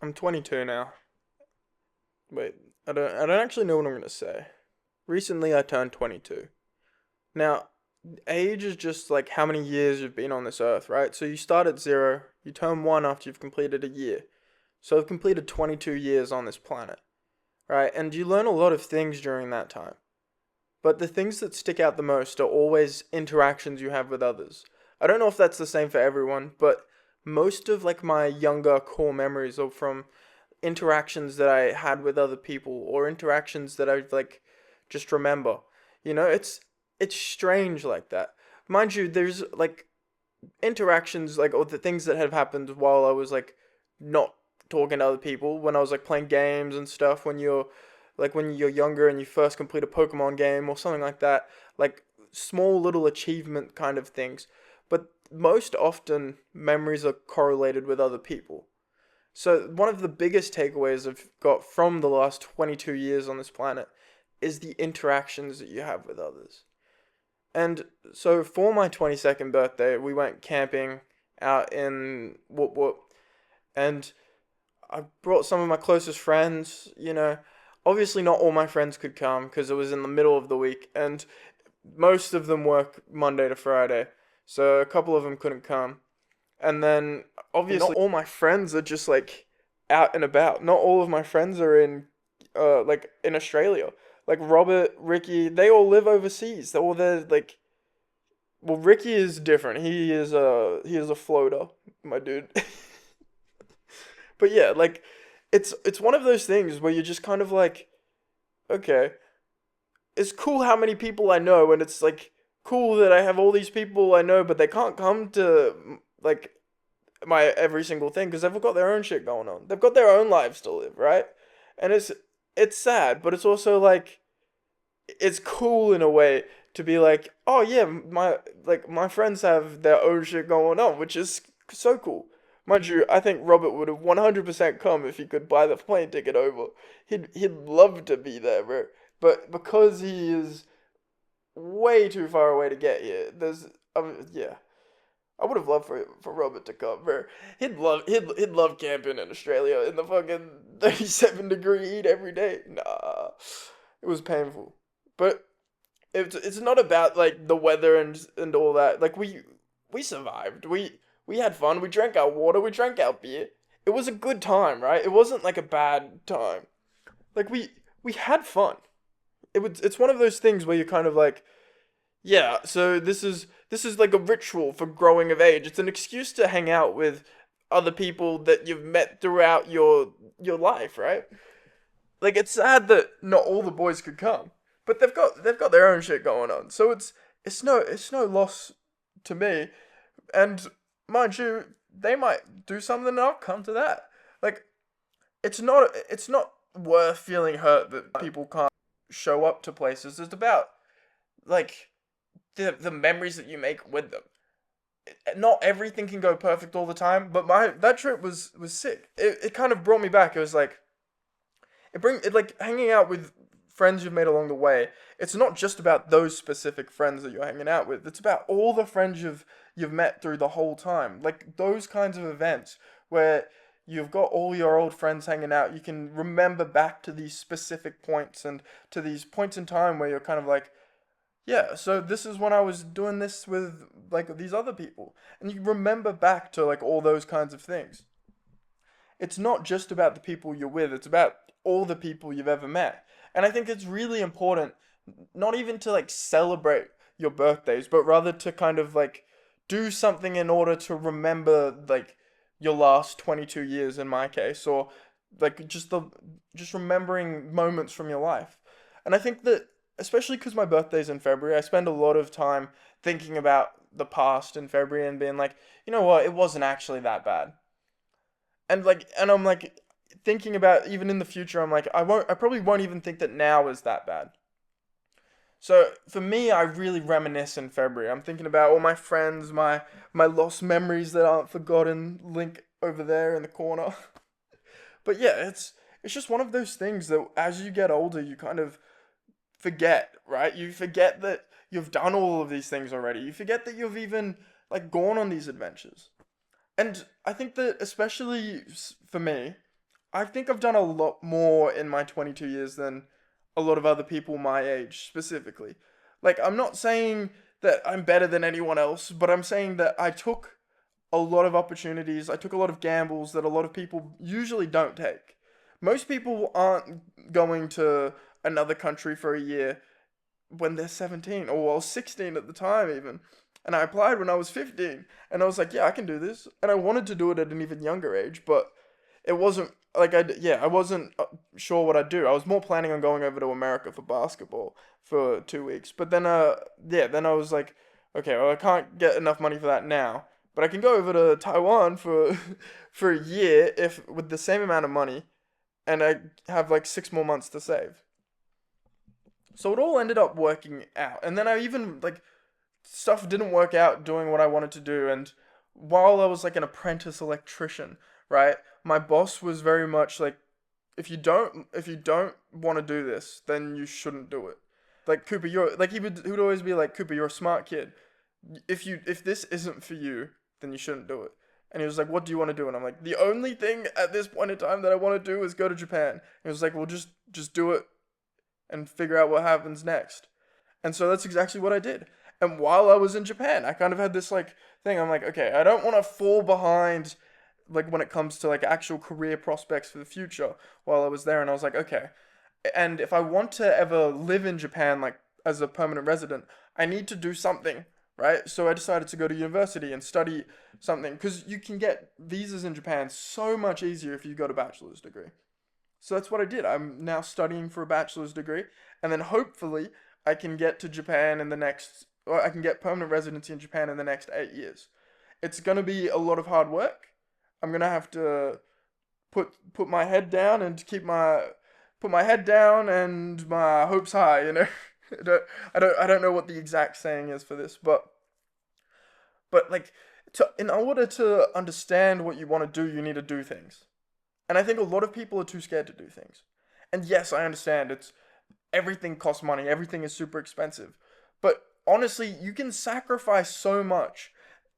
I'm 22 now. Wait, I don't actually know what I'm gonna say. Recently, I turned 22. Now, age is just like how many years you've been on this earth, right? So you start at zero, you turn one after you've completed a year. So I've completed 22 years on this planet, right? And you learn a lot of things during that time. But the things that stick out the most are always interactions you have with others. I don't know if that's the same for everyone, but most of like my younger core memories are from interactions that I had with other people or interactions that I like just remember. It's strange like that. Mind you, there's like interactions like or the things that have happened while I was like not talking to other people when I was like playing games and stuff when you're younger and you first complete a Pokemon game or something like that, like small little achievement kind of things. But most often memories are correlated with other people. So, one of the biggest takeaways I've got from the last 22 years on this planet is the interactions that you have with others. And so, for my 22nd birthday, we went camping out in Whoop Whoop, and I brought some of my closest friends. Obviously, not all my friends could come because it was in the middle of the week, and most of them work Monday to Friday, so a couple of them couldn't come. And then obviously not all my friends are just like out and about. Not all of my friends are in like in Australia. Like Robert, Ricky, they all live overseas. They're like well Ricky is different. He is a floater, my dude. But yeah, like it's one of those things where you're just kind of like, okay, it's cool how many people I know and it's like cool that I have all these people I know but they can't come to like my every single thing because they've got their own shit going on. They've got their own lives to live, right? And it's sad, but it's also like it's cool in a way to be like, oh yeah, my friends have their own shit going on, which is so cool. Mind you, I think Robert would have 100% come if he could buy the plane ticket over. He'd love to be there, bro. But because he is way too far away to get here, yeah. I would have loved for Robert to come, bro. He'd love camping in Australia in the fucking 37-degree heat every day. Nah, it was painful, but it's not about like the weather and all that. Like we survived. We had fun. We drank our water. We drank our beer. It was a good time, right? It wasn't like a bad time. Like we had fun. It's one of those things where you're kind of like, yeah, so this is like a ritual for growing of age. It's an excuse to hang out with other people that you've met throughout your life, right? Like it's sad that not all the boys could come, but they've got their own shit going on. So it's no loss to me. And mind you, they might do something and I'll come to that. Like it's not worth feeling hurt that people can't show up to places. It's about like the memories that you make with them. Not everything can go perfect all the time, but my that trip was sick. It kind of brought me back. It was like it like hanging out with friends you've made along the way. It's not just about those specific friends that you're hanging out with. It's about all the friends you've met through the whole time. Like those kinds of events where you've got all your old friends hanging out. You can remember back to these specific points and to these points in time where you're kind of like, yeah, so this is when I was doing this with like these other people. And you remember back to like all those kinds of things. It's not just about the people you're with, it's about all the people you've ever met. And I think it's really important not even to like celebrate your birthdays, but rather to kind of like do something in order to remember like your last 22 years in my case or like just remembering moments from your life. And I think that especially cuz my birthday's in February, I spend a lot of time thinking about the past in February and being like, "You know what? It wasn't actually that bad." And I'm like thinking about even in the future, I'm like, I probably won't even think that now is that bad. So for me, I really reminisce in February. I'm thinking about all my friends, my lost memories that aren't forgotten. Link over there in the corner. But yeah, it's just one of those things that as you get older, you kind of forget, right? You forget that you've done all of these things already. You forget that you've even like gone on these adventures. And I think that especially for me, I think I've done a lot more in my 22 years than a lot of other people my age specifically. Like, I'm not saying that I'm better than anyone else, but I'm saying that I took a lot of opportunities. I took a lot of gambles that a lot of people usually don't take. Most people aren't going to another country for a year when they're 17 or well 16 at the time even. And I applied when I was 15 and I was like, yeah, I can do this. And I wanted to do it at an even younger age, but it wasn't like I wasn't sure what I'd do. I was more planning on going over to America for basketball for 2 weeks. But then then I was like, okay, well I can't get enough money for that now. But I can go over to Taiwan for for a year if with the same amount of money and I have like 6 more months to save. So it all ended up working out. And then I even like stuff didn't work out doing what I wanted to do. And while I was like an apprentice electrician, right, my boss was very much like, if you don't want to do this, then you shouldn't do it. Like Cooper, you're like he would always be like, Cooper, you're a smart kid. If this isn't for you, then you shouldn't do it. And he was like, what do you want to do? And I'm like, the only thing at this point in time that I want to do is go to Japan. And he was like, well, just do it and figure out what happens next. And so that's exactly what I did. And while I was in Japan, I kind of had this like thing. I'm like, okay, I don't want to fall behind like when it comes to like actual career prospects for the future while I was there. And I was like, okay. And if I want to ever live in Japan like as a permanent resident, I need to do something, right? So I decided to go to university and study something because you can get visas in Japan so much easier if you got a bachelor's degree. So that's what I did. I'm now studying for a bachelor's degree, and then hopefully I can get to Japan in the next, or I can get permanent residency in Japan in the next 8 years. It's gonna be a lot of hard work. I'm gonna have to put my head down and put my head down and my hopes high. You know, I don't know what the exact saying is for this, but like in order to understand what you want to do, you need to do things. And I think a lot of people are too scared to do things. And yes, I understand it's everything costs money, everything is super expensive. But honestly, you can sacrifice so much.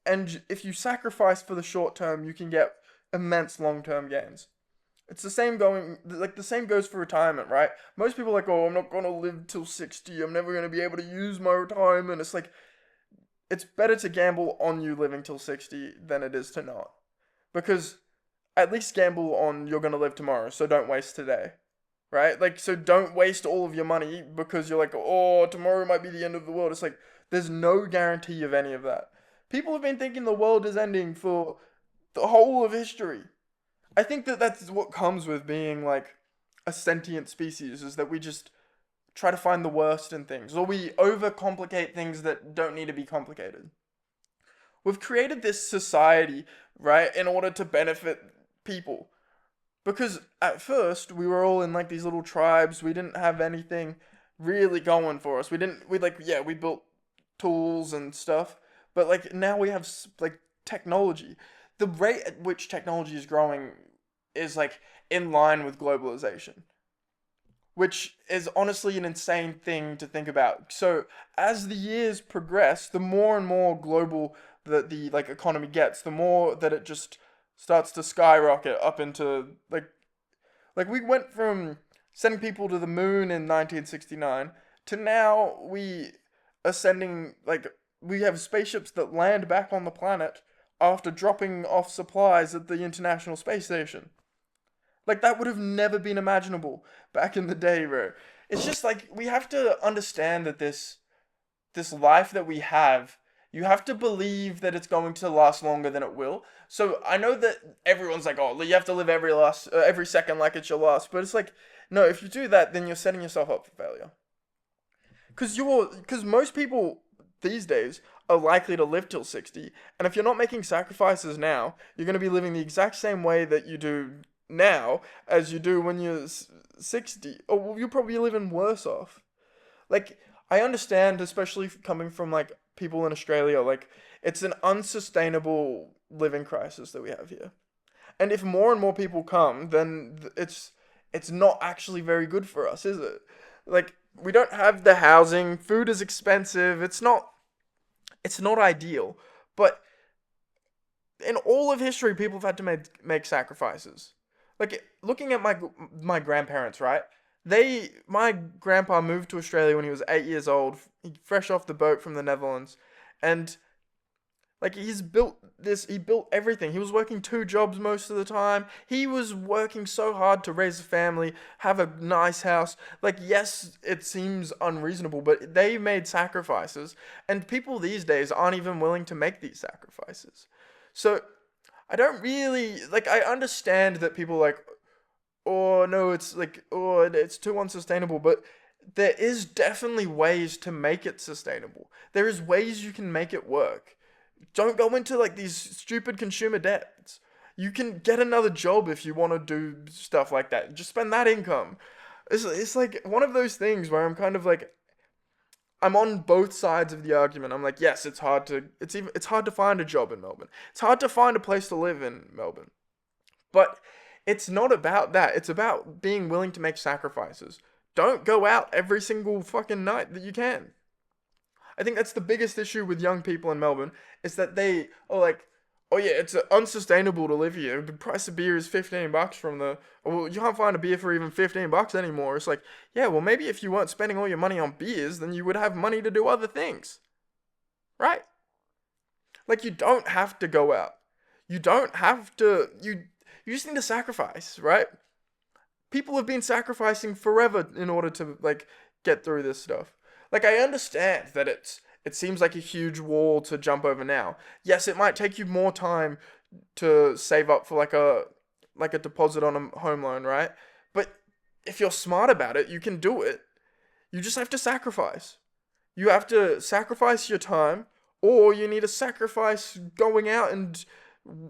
And if you sacrifice for the short term, you can get immense long-term gains. It's the same going like the same goes for retirement, right? Most people are like, "Oh, I'm not going to live till 60. I'm never going to be able to use my retirement." It's like it's better to gamble on you living till 60 than it is to not. Because at least gamble on you're going to live tomorrow, so don't waste today. Right? Like, so don't waste all of your money because you're like, oh, tomorrow might be the end of the world. It's like, there's no guarantee of any of that. People have been thinking the world is ending for the whole of history. I think that that's what comes with being like a sentient species, is that we just try to find the worst in things, or we overcomplicate things that don't need to be complicated. We've created this society, right, in order to benefit people. Because at first we were all in like these little tribes. We didn't have anything really going for us. We built tools and stuff, but like now we have like technology. The rate at which technology is growing is like in line with globalization, which is honestly an insane thing to think about. So as the years progress, the more and more global that the like economy gets, the more that it just starts to skyrocket up into like we went from sending people to the moon in 1969 to now we are sending like we have spaceships that land back on the planet after dropping off supplies at the International Space Station. Like that would have never been imaginable back in the day, bro. It's just like we have to understand that this life that we have, you have to believe that it's going to last longer than it will. So I know that everyone's like, oh, you have to live every second like it's your last. But it's like, no, if you do that, then you're setting yourself up for failure. Because most people these days are likely to live till 60. And if you're not making sacrifices now, you're going to be living the exact same way that you do now as you do when you're 60. Or you're probably living worse off. Like, I understand, especially coming from like people in Australia, like it's an unsustainable living crisis that we have here. And if more and more people come, then it's not actually very good for us, is it? Like we don't have the housing, food is expensive. It's not ideal, but in all of history people have had to make sacrifices. Like looking at my grandparents, right? My grandpa moved to Australia when he was 8 years old, fresh off the boat from the Netherlands, and like he built everything. He was working two jobs most of the time. He was working so hard to raise a family, have a nice house. Like, yes, it seems unreasonable, but they made sacrifices, and people these days aren't even willing to make these sacrifices. So, I don't really like I understand that people like, oh no, it's like, oh, it's too unsustainable, but there is definitely ways to make it sustainable. There is ways you can make it work. Don't go into like these stupid consumer debts. You can get another job if you want to do stuff like that. Just spend that income. It's like one of those things where I'm kind of like I'm on both sides of the argument. I'm like, yes, it's hard to find a job in Melbourne. It's hard to find a place to live in Melbourne. But it's not about that. It's about being willing to make sacrifices. Don't go out every single fucking night that you can. I think that's the biggest issue with young people in Melbourne is that they are like, oh yeah, it's unsustainable to live here. The price of beer is $15 from the. Well, you can't find a beer for even $15 anymore. It's like, yeah, well maybe if you weren't spending all your money on beers, then you would have money to do other things, right? Like you don't have to go out. You don't have to. You just need to sacrifice, right? People have been sacrificing forever in order to like get through this stuff. Like I understand that it seems like a huge wall to jump over now. Yes, it might take you more time to save up for like a deposit on a home loan, right? But if you're smart about it, you can do it. You just have to sacrifice. You have to sacrifice your time or you need to sacrifice going out and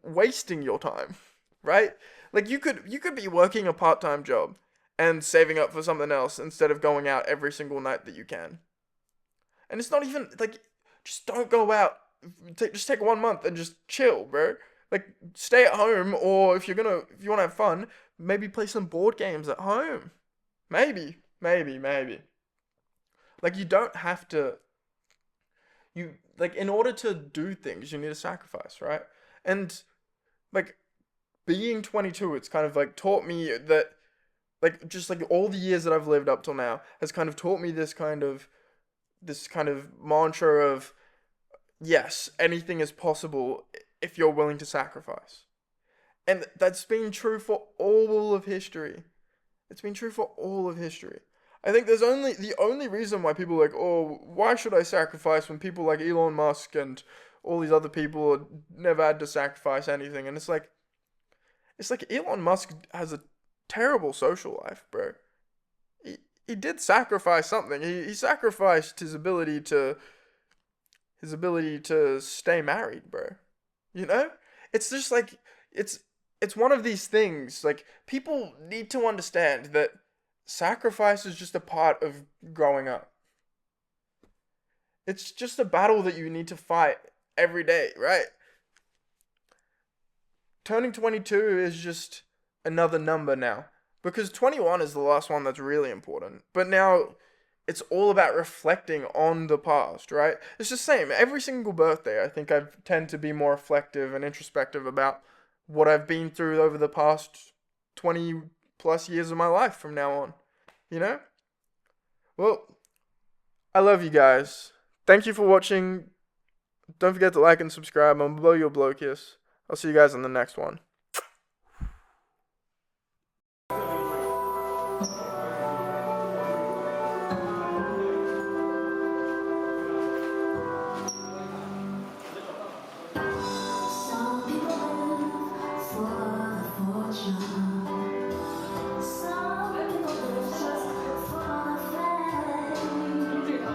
wasting your time, right? Like you could be working a part-time job and saving up for something else instead of going out every single night that you can. And it's not even like just don't go out. Just take 1 month and just chill, bro. Like stay at home, or if you want to have fun, maybe play some board games at home. Maybe. Like you don't have to. You like in order to do things, you need to sacrifice, right? And like being 22, it's kind of like taught me that like just like all the years that I've lived up till now has kind of taught me this kind of mantra of yes, anything is possible if you're willing to sacrifice. And that's been true for all of history. It's been true for all of history. I think the only reason why people are like, oh, why should I sacrifice when people like Elon Musk and all these other people never had to sacrifice anything? And it's like Elon Musk has a terrible social life, bro. He did sacrifice something. He sacrificed his ability to stay married, bro. You know? It's just like it's one of these things. Like people need to understand that sacrifice is just a part of growing up. It's just a battle that you need to fight every day, right? Turning 22 is just another number now. Because 21 is the last one that's really important. But now it's all about reflecting on the past, right? It's the same. Every single birthday, I think I tend to be more reflective and introspective about what I've been through over the past 20 plus years of my life from now on. You know? Well, I love you guys. Thank you for watching. Don't forget to like and subscribe. I'm below your blow kiss. I'll see you guys in the next one.